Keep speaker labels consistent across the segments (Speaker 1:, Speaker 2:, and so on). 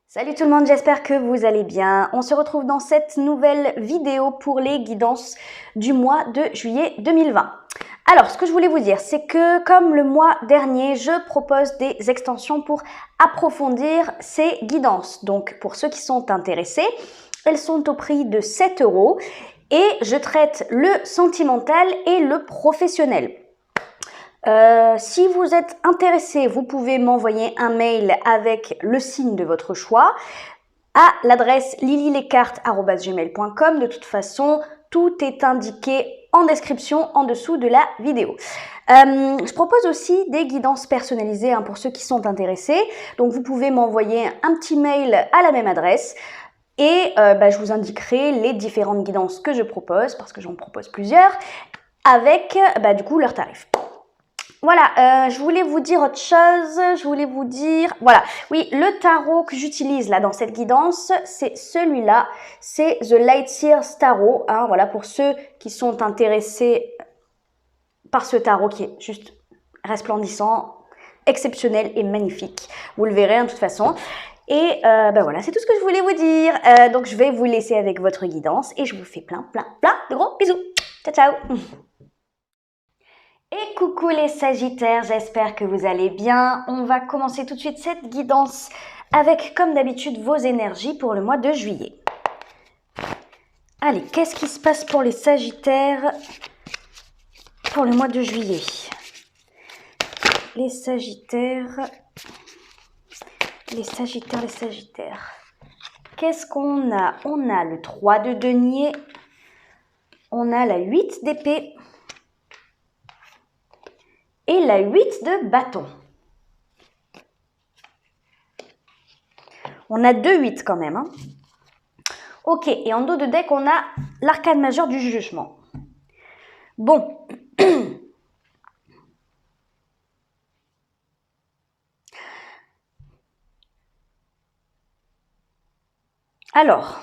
Speaker 1: Salut tout le monde, j'espère que vous allez bien. On se retrouve dans cette nouvelle vidéo pour les guidances du mois de juillet 2020. Alors, ce que je voulais vous dire, c'est que comme le mois dernier, je propose des extensions pour approfondir ces guidances. Donc, pour ceux qui sont intéressés, elles sont au prix de 7 € et je traite le sentimental et le professionnel. Si vous êtes intéressé, vous pouvez m'envoyer un mail avec le signe de votre choix à l'adresse lilylescartes@gmail.com. De toute façon, tout est indiqué en description en dessous de la vidéo. Je propose aussi des guidances personnalisées pour ceux qui sont intéressés. Donc, vous pouvez m'envoyer un petit mail à la même adresse et je vous indiquerai les différentes guidances que je propose parce que j'en propose plusieurs avec du coup leurs tarifs. Voilà, je voulais vous dire autre chose, voilà, oui, le tarot que j'utilise là dans cette guidance, c'est celui-là, c'est The Lightyear Tarot, voilà, pour ceux qui sont intéressés par ce tarot qui est juste resplendissant, exceptionnel et magnifique, vous le verrez de toute façon. Et voilà, c'est tout ce que je voulais vous dire, donc je vais vous laisser avec votre guidance et je vous fais plein de gros bisous, ciao ciao. Et coucou les Sagittaires, j'espère que vous allez bien. On va commencer tout de suite cette guidance avec, comme d'habitude, vos énergies pour le mois de juillet. Allez, qu'est-ce qui se passe pour les Sagittaires pour le mois de juillet? Les Sagittaires. Qu'est-ce qu'on a? On a le 3 de denier, on a la 8 d'épée et la 8 de bâton. On a 2 8 quand même. Ok, et en dos de deck, on a l'arcane majeur du jugement. Bon. Alors,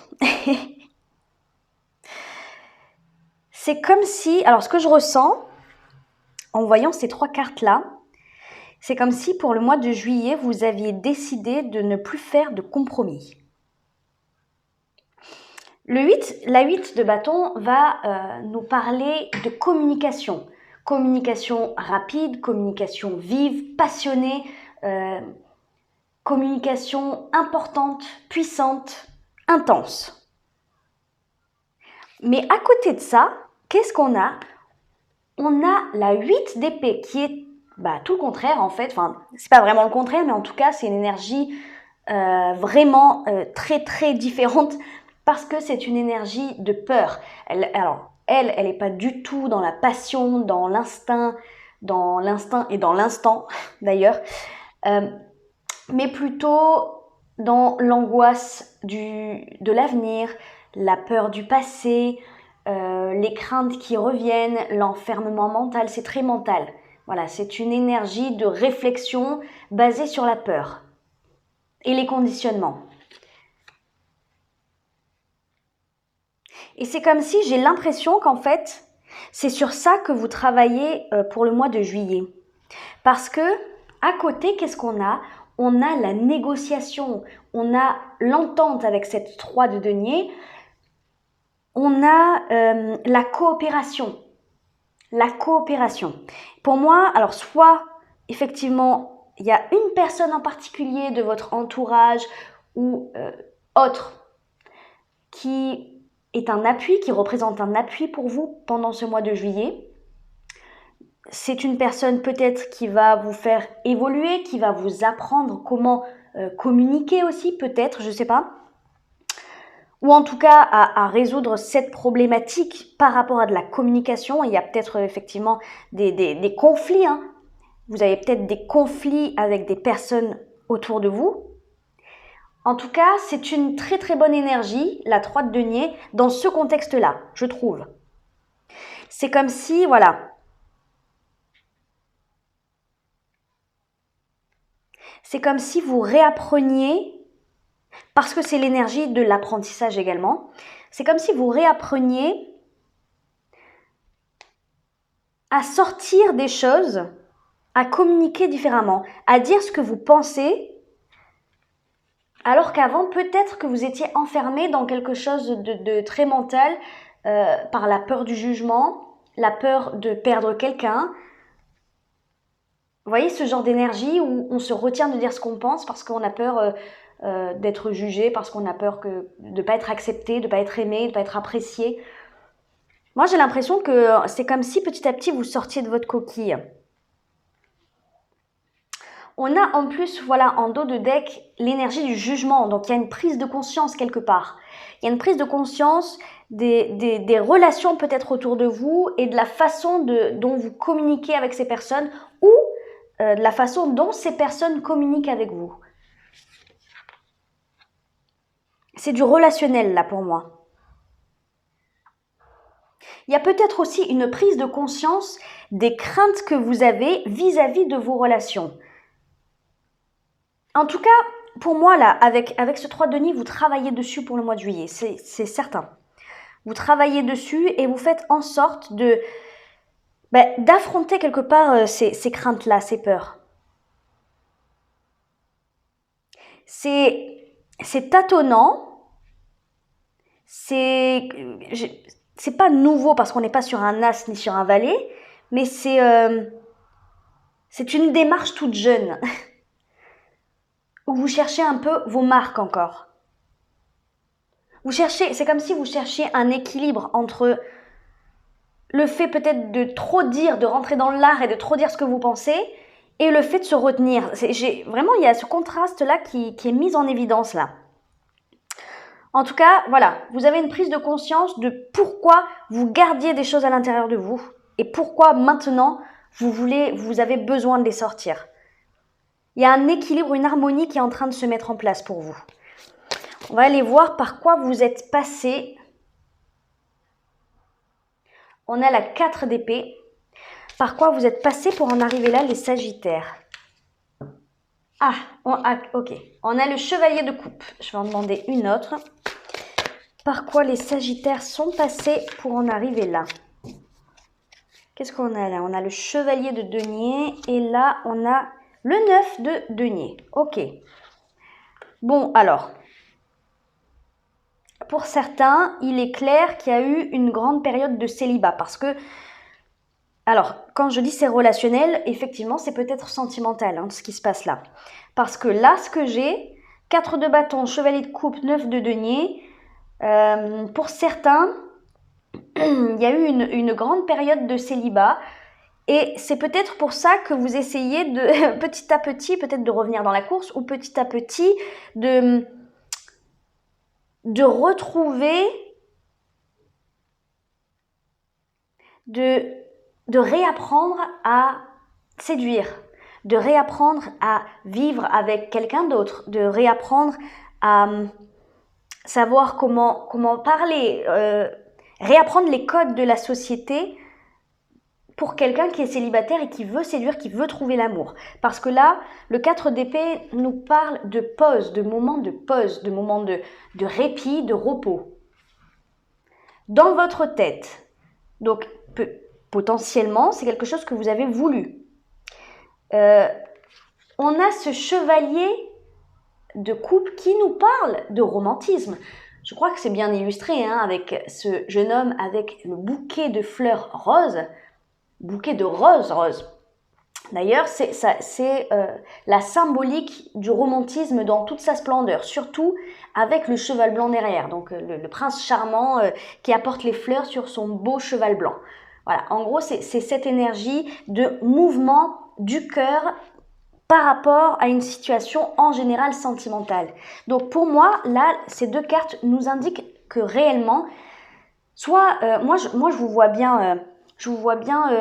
Speaker 1: c'est comme si, alors ce que je ressens en voyant ces 3 cartes-là, c'est comme si pour le mois de juillet, vous aviez décidé de ne plus faire de compromis. La 8 de bâton va nous parler de communication. Communication rapide, communication vive, passionnée, communication importante, puissante, intense. Mais à côté de ça, qu'est-ce qu'on a? On a la 8 d'épée qui est tout le contraire en fait. Enfin, c'est pas vraiment le contraire, mais en tout cas, c'est une énergie vraiment très différente parce que c'est une énergie de peur. Elle est pas du tout dans la passion, dans l'instinct et dans l'instant d'ailleurs, mais plutôt dans l'angoisse de l'avenir, la peur du passé, les craintes qui reviennent, l'enfermement mental, c'est très mental. Voilà, c'est une énergie de réflexion basée sur la peur et les conditionnements. Et c'est comme si j'ai l'impression qu'en fait, c'est sur ça que vous travaillez pour le mois de juillet. Parce que, à côté, qu'est-ce qu'on a? On a la négociation, on a l'entente avec cette 3 de denier, on a la coopération. La coopération. Pour moi, alors soit, effectivement, il y a une personne en particulier de votre entourage ou autre qui est un appui, qui représente un appui pour vous pendant ce mois de juillet. C'est une personne peut-être qui va vous faire évoluer, qui va vous apprendre comment communiquer aussi, peut-être, je ne sais pas. Ou en tout cas à résoudre cette problématique par rapport à de la communication. Il y a peut-être effectivement des conflits. Vous avez peut-être des conflits avec des personnes autour de vous. En tout cas, c'est une très bonne énergie, la 3 de denier, dans ce contexte-là, je trouve. C'est comme si, voilà, c'est comme si vous réappreniez, parce que c'est l'énergie de l'apprentissage également, c'est comme si vous réappreniez à sortir des choses, à communiquer différemment, à dire ce que vous pensez Alors qu'avant, peut-être que vous étiez enfermé dans quelque chose de très mental, par la peur du jugement, la peur de perdre quelqu'un. Vous voyez ce genre d'énergie où on se retient de dire ce qu'on pense parce qu'on a peur d'être jugé, parce qu'on a peur de ne pas être accepté, de ne pas être aimé, de ne pas être apprécié. Moi, j'ai l'impression que c'est comme si petit à petit vous sortiez de votre coquille. On a en plus, voilà, en dos de deck, l'énergie du jugement. Donc, il y a une prise de conscience quelque part. Il y a une prise de conscience des relations peut-être autour de vous et de la façon dont vous communiquez avec ces personnes ou de la façon dont ces personnes communiquent avec vous. C'est du relationnel, là, pour moi. Il y a peut-être aussi une prise de conscience des craintes que vous avez vis-à-vis de vos relations. En tout cas, pour moi, là, avec ce 3 de denier, vous travaillez dessus pour le mois de juillet, c'est certain. Vous travaillez dessus et vous faites en sorte d'affronter quelque part ces craintes-là, ces peurs. C'est tâtonnant, c'est pas nouveau parce qu'on n'est pas sur un as ni sur un valet, mais c'est une démarche toute jeune où vous cherchez un peu vos marques encore. C'est comme si vous cherchiez un équilibre entre le fait peut-être de trop dire, de rentrer dans l'art et de trop dire ce que vous pensez, et le fait de se retenir. Vraiment, il y a ce contraste-là qui est mis en évidence là. En tout cas, voilà, vous avez une prise de conscience de pourquoi vous gardiez des choses à l'intérieur de vous et pourquoi maintenant vous avez besoin de les sortir. Il y a un équilibre, une harmonie qui est en train de se mettre en place pour vous. On va aller voir par quoi vous êtes passé. On a la 4 d'épée. Par quoi vous êtes passé pour en arriver là, les Sagittaires? Ok. On a le Chevalier de coupe. Je vais en demander une autre. Par quoi les Sagittaires sont passés pour en arriver là? Qu'est-ce qu'on a là? On a le Chevalier de denier et là, on a le 9 de denier. Ok. Bon, alors, pour certains, il est clair qu'il y a eu une grande période de célibat parce que, alors, quand je dis c'est relationnel, effectivement, c'est peut-être sentimental ce qui se passe là. Parce que là, ce que j'ai, 4 de bâton, Chevalier de coupe, 9 de denier, pour certains, il y a eu une grande période de célibat et c'est peut-être pour ça que vous essayez de petit à petit peut-être de revenir dans la course ou petit à petit de retrouver, de réapprendre à séduire, de réapprendre à vivre avec quelqu'un d'autre, de réapprendre à savoir comment parler, réapprendre les codes de la société pour quelqu'un qui est célibataire et qui veut séduire, qui veut trouver l'amour. Parce que là, le 4 d'épée nous parle de pause, de moments de pause, de moments de répit, de repos. Dans votre tête. Donc, potentiellement, c'est quelque chose que vous avez voulu. On a ce chevalier de coupe qui nous parle de romantisme. Je crois que c'est bien illustré avec ce jeune homme avec le bouquet de fleurs roses. Bouquet de roses. D'ailleurs, c'est la symbolique du romantisme dans toute sa splendeur, surtout avec le cheval blanc derrière, donc le prince charmant qui apporte les fleurs sur son beau cheval blanc. Voilà, en gros, c'est cette énergie de mouvement du cœur par rapport à une situation en général sentimentale. Donc pour moi, là, ces deux cartes nous indiquent que réellement, soit moi je vous vois bien...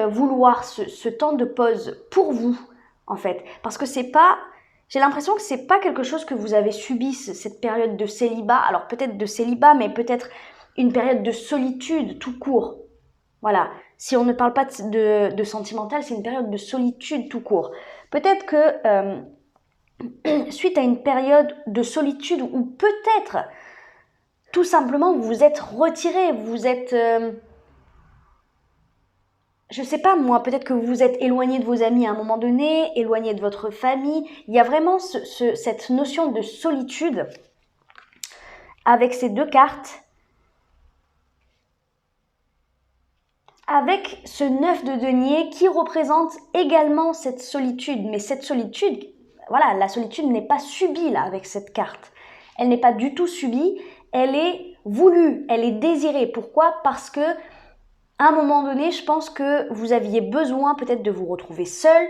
Speaker 1: vouloir ce temps de pause pour vous, en fait. Parce que j'ai l'impression que c'est pas quelque chose que vous avez subi, cette période de célibat. Alors peut-être de célibat, mais peut-être une période de solitude tout court. Voilà. Si on ne parle pas de sentimental, c'est une période de solitude tout court. Peut-être que suite à une période de solitude ou peut-être tout simplement vous vous êtes retiré, vous êtes... je sais pas moi, peut-être que vous vous êtes éloigné de vos amis à un moment donné, éloigné de votre famille. Il y a vraiment cette notion de solitude avec ces deux cartes. Avec ce 9 de denier qui représente également cette solitude. Mais cette solitude, voilà, la solitude n'est pas subie là avec cette carte. Elle n'est pas du tout subie, elle est voulue, elle est désirée. Pourquoi? Parce que à un moment donné, je pense que vous aviez besoin peut-être de vous retrouver seul.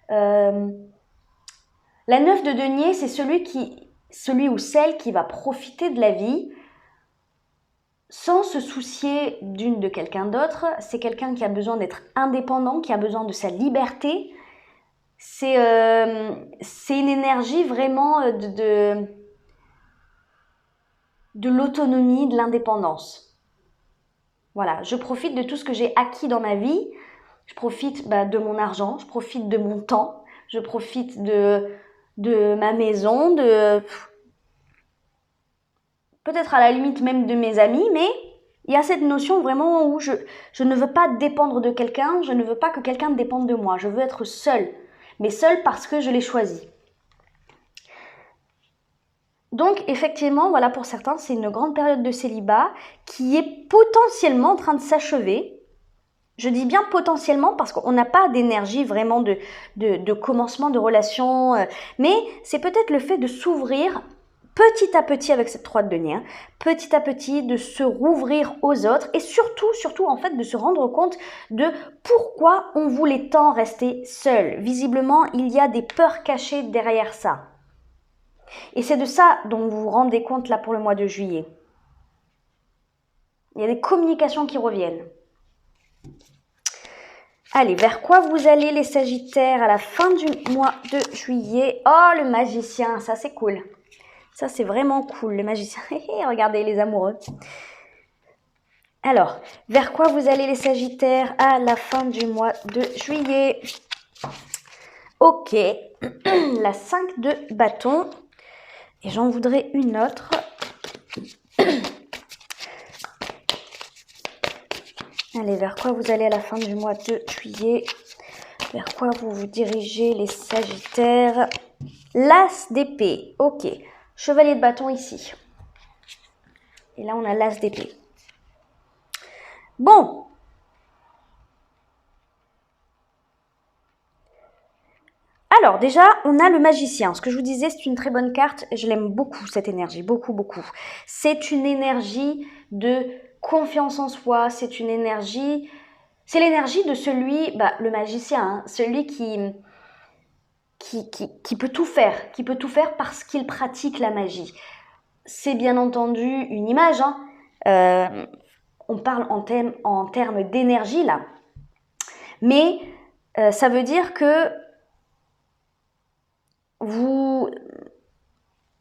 Speaker 1: La 9 de denier, c'est celui ou celle qui va profiter de la vie sans se soucier de quelqu'un d'autre. C'est quelqu'un qui a besoin d'être indépendant, qui a besoin de sa liberté. C'est une énergie vraiment de l'autonomie, de l'indépendance. Voilà, je profite de tout ce que j'ai acquis dans ma vie. Je profite de mon argent, je profite de mon temps, je profite de ma maison, peut-être à la limite même de mes amis, mais il y a cette notion vraiment où je ne veux pas dépendre de quelqu'un, je ne veux pas que quelqu'un dépende de moi, je veux être seule, mais seule parce que je l'ai choisi. Donc effectivement, voilà, pour certains, c'est une grande période de célibat qui est potentiellement en train de s'achever. Je dis bien potentiellement parce qu'on n'a pas d'énergie vraiment de commencement de relation, mais c'est peut-être le fait de s'ouvrir petit à petit avec cette 3 de denier, petit à petit de se rouvrir aux autres et surtout en fait de se rendre compte de pourquoi on voulait tant rester seul. Visiblement, il y a des peurs cachées derrière ça. Et c'est de ça dont vous vous rendez compte là pour le mois de juillet. Il y a des communications qui reviennent. Allez, vers quoi vous allez les Sagittaires à la fin du mois de juillet? Oh, le magicien, ça c'est cool. Ça c'est vraiment cool, le magicien. Regardez les amoureux. Alors, vers quoi vous allez les Sagittaires à la fin du mois de juillet? Ok, la 5 de bâton. Et j'en voudrais une autre. Allez, vers quoi vous allez à la fin du mois de juillet? Vers quoi vous vous dirigez les Sagittaires? L'As d'épée. Ok. Chevalier de bâton ici. Et là, on a l'As d'épée. Bon. Alors, déjà, on a le magicien. Ce que je vous disais, c'est une très bonne carte. Je l'aime beaucoup, cette énergie. Beaucoup, beaucoup. C'est une énergie de confiance en soi. C'est une énergie... C'est l'énergie de celui, le magicien, hein, celui qui peut tout faire. Qui peut tout faire parce qu'il pratique la magie. C'est bien entendu une image. Hein. On parle en termes d'énergie, là. Mais ça veut dire que vous...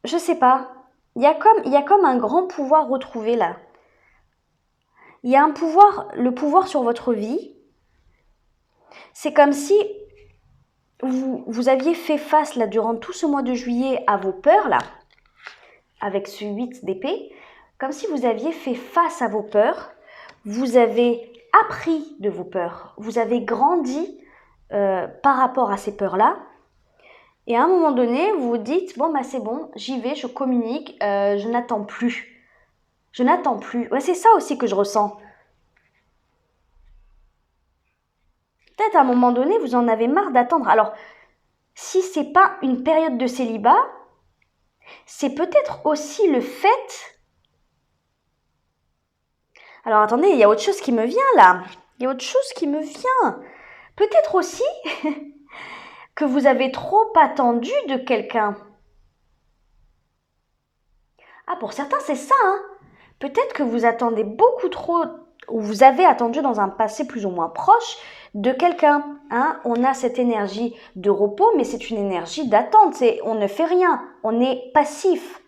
Speaker 1: Je sais pas. Il y a comme un grand pouvoir retrouvé, là. Il y a un pouvoir, le pouvoir sur votre vie. C'est comme si vous aviez fait face, là, durant tout ce mois de juillet, à vos peurs, là, avec ce 8 d'épée. Comme si vous aviez fait face à vos peurs. Vous avez appris de vos peurs. Vous avez grandi par rapport à ces peurs-là. Et à un moment donné, vous vous dites, bon, c'est bon, j'y vais, je communique, je n'attends plus. Je n'attends plus. Ouais, c'est ça aussi que je ressens. Peut-être à un moment donné, vous en avez marre d'attendre. Alors, si c'est pas une période de célibat, c'est peut-être aussi le fait... Alors, attendez, il y a autre chose qui me vient là. Il y a autre chose qui me vient. Peut-être aussi que vous avez trop attendu de quelqu'un. Ah, pour certains, c'est ça, hein. Peut-être que vous attendez beaucoup trop, ou vous avez attendu dans un passé plus ou moins proche de quelqu'un. Hein. On a cette énergie de repos, mais c'est une énergie d'attente. On ne fait rien, on est passif,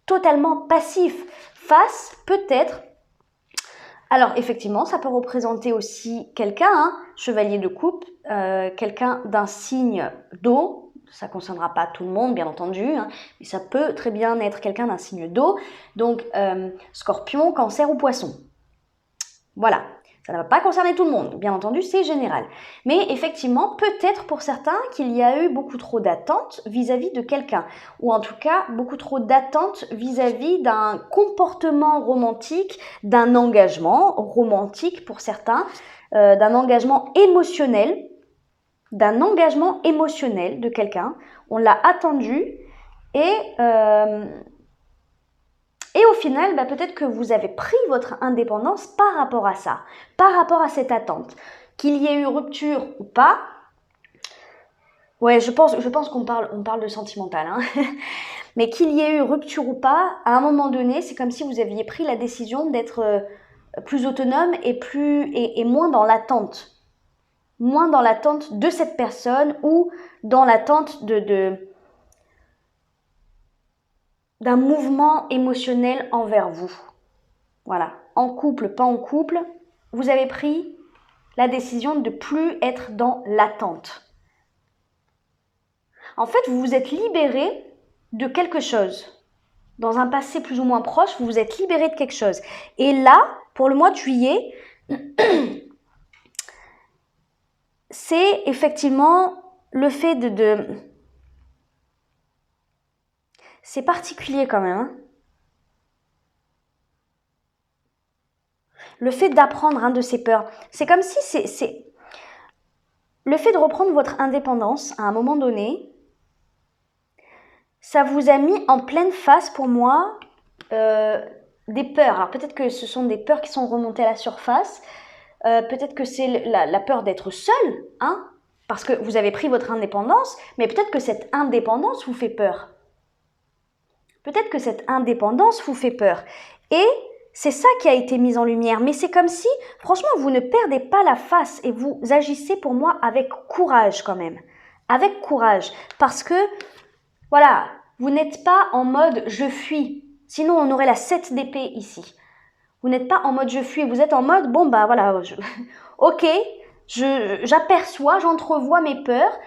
Speaker 1: totalement passif, face peut-être. Alors effectivement, ça peut représenter aussi quelqu'un, hein, chevalier de coupe, quelqu'un d'un signe d'eau. Ça ne concernera pas tout le monde, bien entendu, hein, mais ça peut très bien être quelqu'un d'un signe d'eau. Donc, scorpion, cancer ou poisson. Voilà. Ça ne va pas concerner tout le monde, bien entendu, c'est général. Mais effectivement, peut-être pour certains qu'il y a eu beaucoup trop d'attentes vis-à-vis de quelqu'un, ou en tout cas beaucoup trop d'attentes vis-à-vis d'un comportement romantique, d'un engagement romantique pour certains, d'un engagement émotionnel de quelqu'un. On l'a attendu et au final, peut-être que vous avez pris votre indépendance par rapport à ça, par rapport à cette attente. Qu'il y ait eu rupture ou pas, ouais, je pense qu'on parle de sentimental, hein. Mais qu'il y ait eu rupture ou pas, à un moment donné, c'est comme si vous aviez pris la décision d'être plus autonome et moins dans l'attente. Moins dans l'attente de cette personne ou dans l'attente d'un mouvement émotionnel envers vous. Voilà, en couple, pas en couple, vous avez pris la décision de ne plus être dans l'attente. En fait, vous vous êtes libéré de quelque chose. Dans un passé plus ou moins proche, vous vous êtes libéré de quelque chose. Et là, pour le mois de juillet, c'est effectivement le fait c'est particulier quand même, hein. Le fait d'apprendre de ses peurs. C'est comme si c'est le fait de reprendre votre indépendance à un moment donné, ça vous a mis en pleine face pour moi des peurs. Alors peut-être que ce sont des peurs qui sont remontées à la surface. Peut-être que c'est la peur d'être seul, hein, parce que vous avez pris votre indépendance, mais peut-être que cette indépendance vous fait peur. Peut-être que cette indépendance vous fait peur. Et c'est ça qui a été mis en lumière. Mais c'est comme si, franchement, vous ne perdez pas la face et vous agissez pour moi avec courage quand même. Avec courage. Parce que, voilà, vous n'êtes pas en mode « je fuis ». Sinon, on aurait la 7 d'épée ici. Vous n'êtes pas en mode « je fuis ». Vous êtes en mode « bon, voilà, ok, j'aperçois, j'entrevois mes peurs ».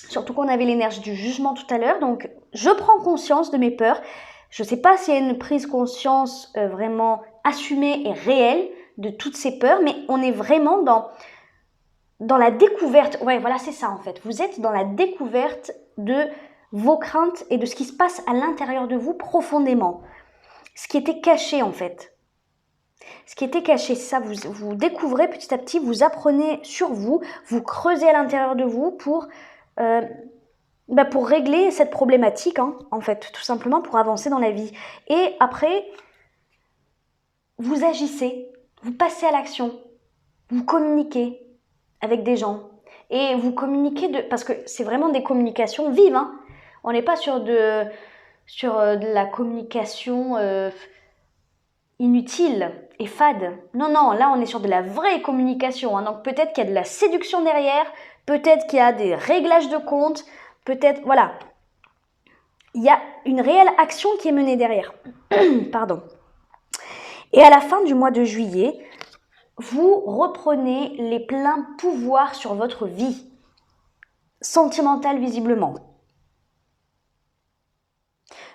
Speaker 1: Surtout qu'on avait l'énergie du jugement tout à l'heure, donc je prends conscience de mes peurs. Je ne sais pas s'il y a une prise conscience vraiment assumée et réelle de toutes ces peurs, mais on est vraiment dans la découverte. Ouais, voilà, c'est ça en fait. Vous êtes dans la découverte de vos craintes et de ce qui se passe à l'intérieur de vous profondément. Ce qui était caché en fait. Ce qui était caché, c'est ça, vous découvrez petit à petit, vous apprenez sur vous, vous creusez à l'intérieur de vous pour régler cette problématique, hein, en fait, tout simplement pour avancer dans la vie. Et après, vous agissez, vous passez à l'action, vous communiquez avec des gens. Et vous communiquez parce que c'est vraiment des communications vives, hein. On n'est pas sur de la communication inutile et fade. Non, là on est sur de la vraie communication, hein. Donc peut-être qu'il y a de la séduction derrière, peut-être qu'il y a des réglages de compte, peut-être, voilà. Il y a une réelle action qui est menée derrière. Pardon. Et à la fin du mois de juillet, vous reprenez les pleins pouvoirs sur votre vie, sentimentale visiblement.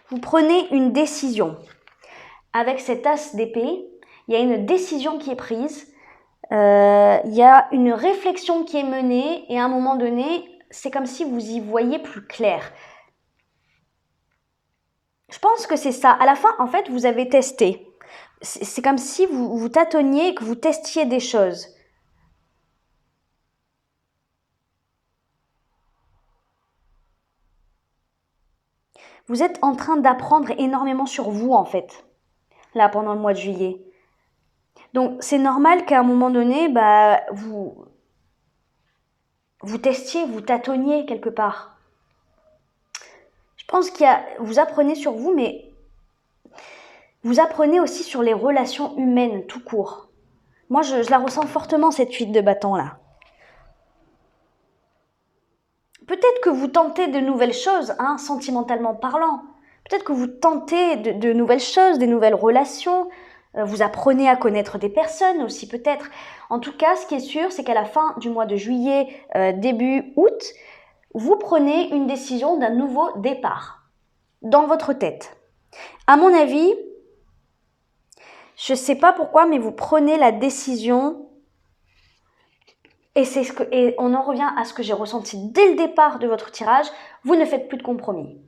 Speaker 1: Vous prenez une décision. Avec cet as d'épée, il y a une décision qui est prise, il y a une réflexion qui est menée et à un moment donné, c'est comme si vous y voyez plus clair. Je pense que c'est ça. À la fin, en fait, vous avez testé. C'est comme si vous tâtonniez et que vous testiez des choses. Vous êtes en train d'apprendre énormément sur vous, en fait, là, pendant le mois de juillet. Donc, c'est normal qu'à un moment donné, vous testiez, vous tâtonniez quelque part. Je pense vous apprenez sur vous, mais vous apprenez aussi sur les relations humaines, tout court. Moi, je la ressens fortement, cette fuite de bâton, là. Peut-être que vous tentez de nouvelles choses, hein, sentimentalement parlant. Peut-être que vous tentez de nouvelles choses, des nouvelles relations. Vous apprenez à connaître des personnes aussi, peut-être. En tout cas, ce qui est sûr, c'est qu'à la fin du mois de juillet, début août, vous prenez une décision d'un nouveau départ dans votre tête. À mon avis, je sais pas pourquoi, mais vous prenez la décision, et et on en revient à ce que j'ai ressenti dès le départ de votre tirage, vous ne faites plus de compromis.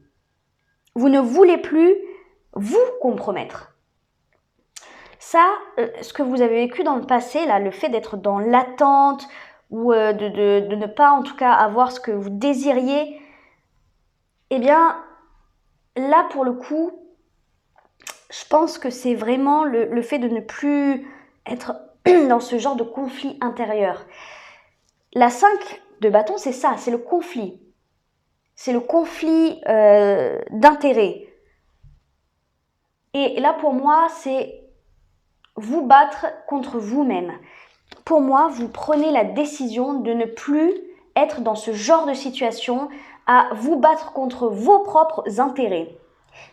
Speaker 1: Vous ne voulez plus vous compromettre. Ça, ce que vous avez vécu dans le passé, là, le fait d'être dans l'attente, ou de ne pas en tout cas avoir ce que vous désiriez, eh bien, là pour le coup, je pense que c'est vraiment le fait de ne plus être dans ce genre de conflit intérieur. La 5 de bâton, c'est ça, c'est le conflit. C'est le conflit d'intérêt. Et là, pour moi, c'est vous battre contre vous-même. Pour moi, vous prenez la décision de ne plus être dans ce genre de situation à vous battre contre vos propres intérêts.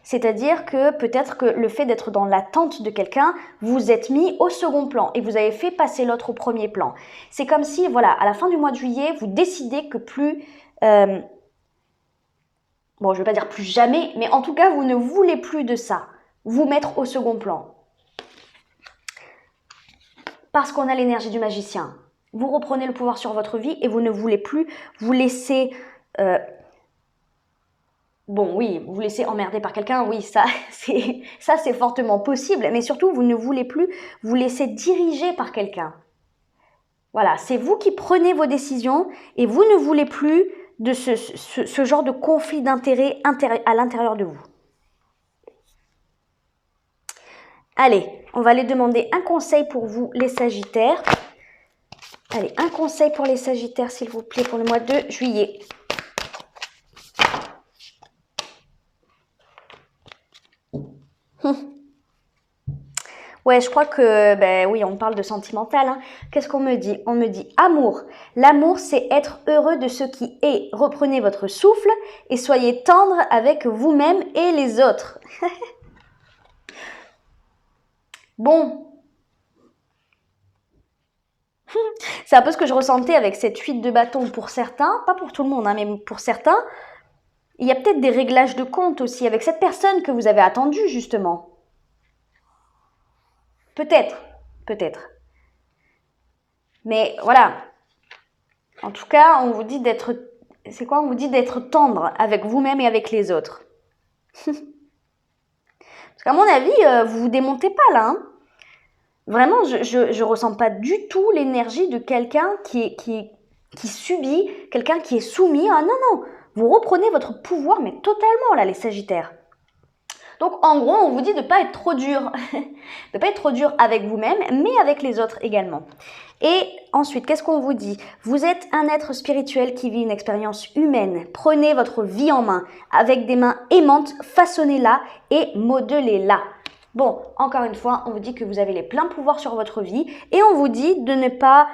Speaker 1: C'est-à-dire que peut-être que le fait d'être dans l'attente de quelqu'un, vous êtes mis au second plan et vous avez fait passer l'autre au premier plan. C'est comme si, voilà, à la fin du mois de juillet, vous décidez que plus... bon, je ne vais pas dire plus jamais, mais en tout cas, vous ne voulez plus de ça. Vous mettre au second plan. Parce qu'on a l'énergie du magicien. Vous reprenez le pouvoir sur votre vie et vous ne voulez plus vous laisser... Bon, oui, vous laissez emmerder par quelqu'un, oui, ça c'est fortement possible, mais surtout, vous ne voulez plus vous laisser diriger par quelqu'un. Voilà, c'est vous qui prenez vos décisions et vous ne voulez plus de ce genre de conflit d'intérêt à l'intérieur de vous. Allez, on va aller demander un conseil pour vous, les Sagittaires. Allez, un conseil pour les Sagittaires, s'il vous plaît, pour le mois de juillet. Ouais, je crois que, ben oui, on parle de sentimental. Hein. Qu'est-ce qu'on me dit? On me dit amour. L'amour, c'est être heureux de ce qui est. Reprenez votre souffle et soyez tendre avec vous-même et les autres. Bon. C'est un peu ce que je ressentais avec cette 8 de bâton pour certains, pas pour tout le monde, hein, mais pour certains. Il y a peut-être des réglages de compte aussi avec cette personne que vous avez attendue, justement. Peut-être, peut-être. Mais voilà. En tout cas, on vous dit d'être... C'est quoi? On vous dit d'être tendre avec vous-même et avec les autres. Parce qu'à mon avis, vous vous démontez pas là. Hein. Vraiment, je ressens pas du tout l'énergie de quelqu'un qui subit, quelqu'un qui est soumis. Ah non, non. Vous reprenez votre pouvoir, mais totalement là, les Sagittaires. Donc, en gros, on vous dit de ne pas être trop dur. De ne pas être trop dur avec vous-même, mais avec les autres également. Et ensuite, qu'est-ce qu'on vous dit? Vous êtes un être spirituel qui vit une expérience humaine. Prenez votre vie en main. Avec des mains aimantes, façonnez-la et modelez-la. Bon, encore une fois, on vous dit que vous avez les pleins pouvoirs sur votre vie. Et on vous dit de ne pas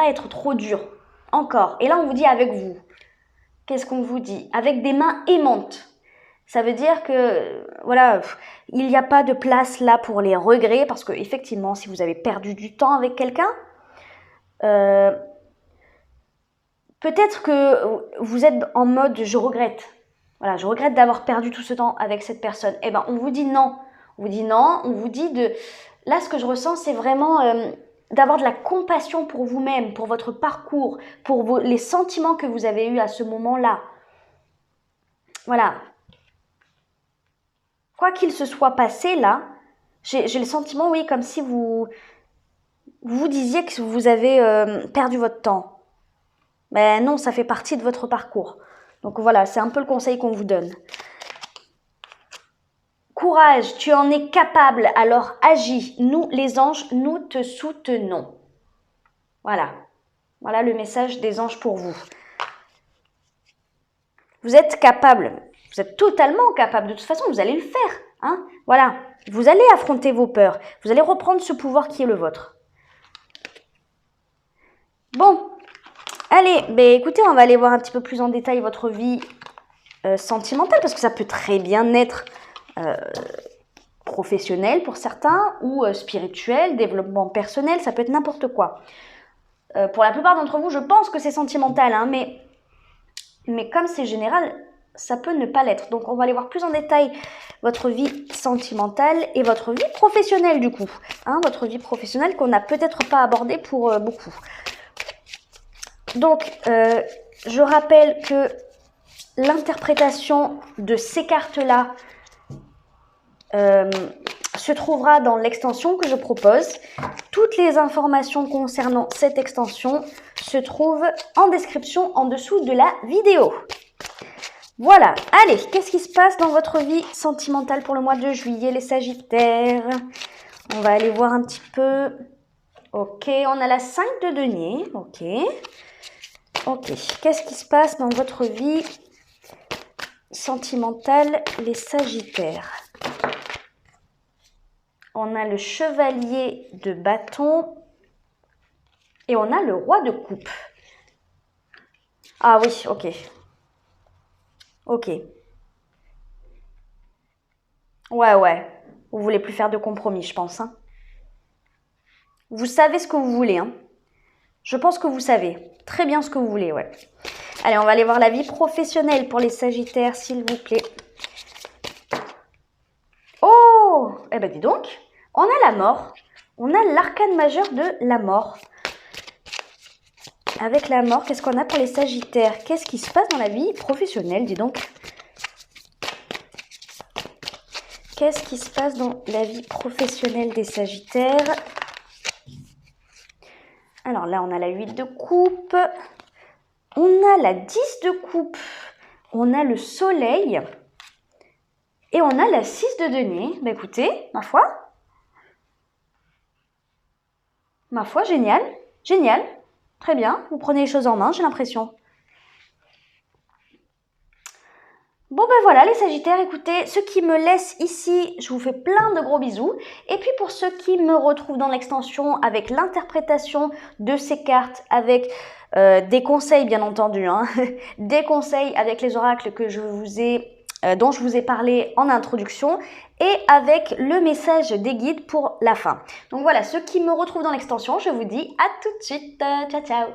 Speaker 1: être trop dur. Encore. Et là, on vous dit avec vous. Qu'est-ce qu'on vous dit? Avec des mains aimantes. Ça veut dire que, voilà, il n'y a pas de place là pour les regrets, parce que effectivement, si vous avez perdu du temps avec quelqu'un, peut-être que vous êtes en mode je regrette. Voilà, je regrette d'avoir perdu tout ce temps avec cette personne. Eh ben, on vous dit non. On vous dit non, on vous dit de... Là, ce que je ressens, c'est vraiment... d'avoir de la compassion pour vous-même, pour votre parcours, pour les sentiments que vous avez eus à ce moment-là. Voilà. Quoi qu'il se soit passé là, j'ai le sentiment, oui, comme si vous disiez que vous avez perdu votre temps. Mais non, ça fait partie de votre parcours. Donc voilà, c'est un peu le conseil qu'on vous donne. Courage, tu en es capable, alors agis. Nous, les anges, nous te soutenons. Voilà. Voilà le message des anges pour vous. Vous êtes capable. Vous êtes totalement capable. De toute façon, vous allez le faire. Hein, voilà. Vous allez affronter vos peurs. Vous allez reprendre ce pouvoir qui est le vôtre. Bon. Allez, ben écoutez, on va aller voir un petit peu plus en détail votre vie sentimentale, parce que ça peut très bien être professionnel pour certains, ou spirituel, développement personnel, ça peut être n'importe quoi. Pour la plupart d'entre vous, je pense que c'est sentimental, hein, mais comme c'est général, ça peut ne pas l'être. Donc, on va aller voir plus en détail votre vie sentimentale et votre vie professionnelle du coup. Hein, votre vie professionnelle qu'on n'a peut-être pas abordée pour beaucoup. Donc, je rappelle que l'interprétation de ces cartes-là se trouvera dans l'extension que je propose. Toutes les informations concernant cette extension se trouvent en description en dessous de la vidéo. Voilà, allez, qu'est-ce qui se passe dans votre vie sentimentale pour le mois de juillet, les Sagittaires? On va aller voir un petit peu. Ok, on a la 5 de denier. Ok. Ok, qu'est-ce qui se passe dans votre vie sentimentale, les Sagittaires? On a le chevalier de bâton et on a le roi de coupe. Ah oui, ok. Ok. Ouais. Vous voulez plus faire de compromis, je pense. Hein. Vous savez ce que vous voulez. Hein. Je pense que vous savez très bien ce que vous voulez, ouais. Allez, on va aller voir la vie professionnelle pour les Sagittaires, s'il vous plaît. Oh! Eh ben dis donc, on a la mort. On a l'arcane majeur de la mort. Avec la mort, qu'est-ce qu'on a pour les Sagittaires? Qu'est-ce qui se passe dans la vie professionnelle, dis donc? Qu'est-ce qui se passe dans la vie professionnelle des Sagittaires? Alors là, on a la 8 de coupe. On a la 10 de coupe. On a le soleil. Et on a la 6 de denier. Bah écoutez, ma foi, génial. Génial. Très bien, vous prenez les choses en main, j'ai l'impression. Bon ben voilà les Sagittaires, écoutez, ceux qui me laissent ici, je vous fais plein de gros bisous. Et puis pour ceux qui me retrouvent dans l'extension avec l'interprétation de ces cartes, avec des conseils bien entendu, hein, des conseils avec les oracles que dont je vous ai parlé en introduction et avec le message des guides pour la fin. Donc voilà, ceux qui me retrouvent dans l'extension, je vous dis à tout de suite. Ciao, ciao.